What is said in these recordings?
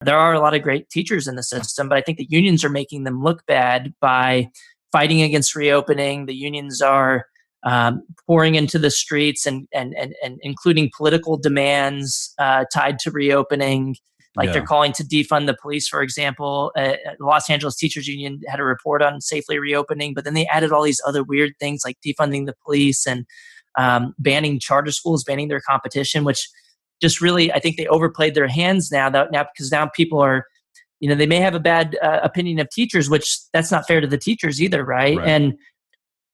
There are a lot of great teachers in the system, but I think the unions are making them look bad by fighting against reopening. The unions are pouring into the streets and including political demands tied to reopening. Like they're calling to defund the police, for example. The Los Angeles Teachers Union had a report on safely reopening, but then they added all these other weird things like defunding the police and banning charter schools, banning their competition, which just really, I think they overplayed their hands now because now people are, they may have a bad opinion of teachers, which that's not fair to the teachers either, right? And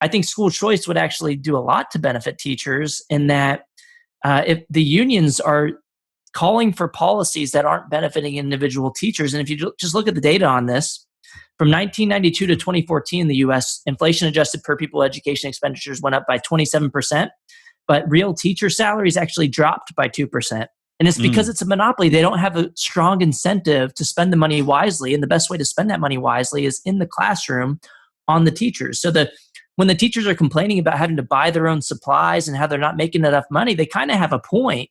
I think school choice would actually do a lot to benefit teachers in that if the unions are calling for policies that aren't benefiting individual teachers. And if you just look at the data on this, from 1992 to 2014 in the US, inflation-adjusted per pupil education expenditures went up by 27%, but real teacher salaries actually dropped by 2%. And it's because it's a monopoly. They don't have a strong incentive to spend the money wisely. And the best way to spend that money wisely is in the classroom on the teachers. So when the teachers are complaining about having to buy their own supplies and how they're not making enough money, they kind of have a point.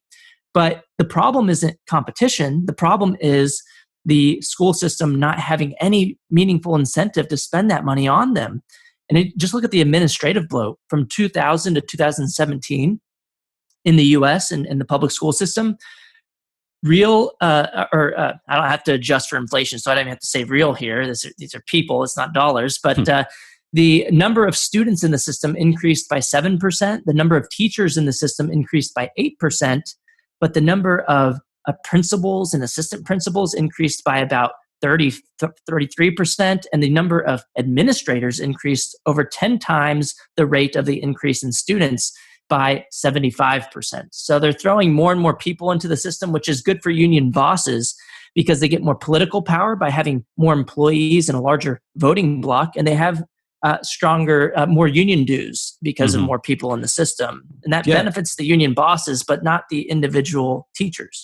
But the problem isn't competition. The problem is the school system not having any meaningful incentive to spend that money on them. And just look at the administrative bloat from 2000 to 2017 in the US and in the public school system. I don't have to adjust for inflation, so I don't even have to say real here. These are people, it's not dollars. But the number of students in the system increased by 7%. The number of teachers in the system increased by 8%. But the number of principals and assistant principals increased by about 33%, and the number of administrators increased over 10 times the rate of the increase in students by 75%. So they're throwing more and more people into the system, which is good for union bosses because they get more political power by having more employees and a larger voting bloc, and they have more union dues because of more people in the system. And that benefits the union bosses, but not the individual teachers.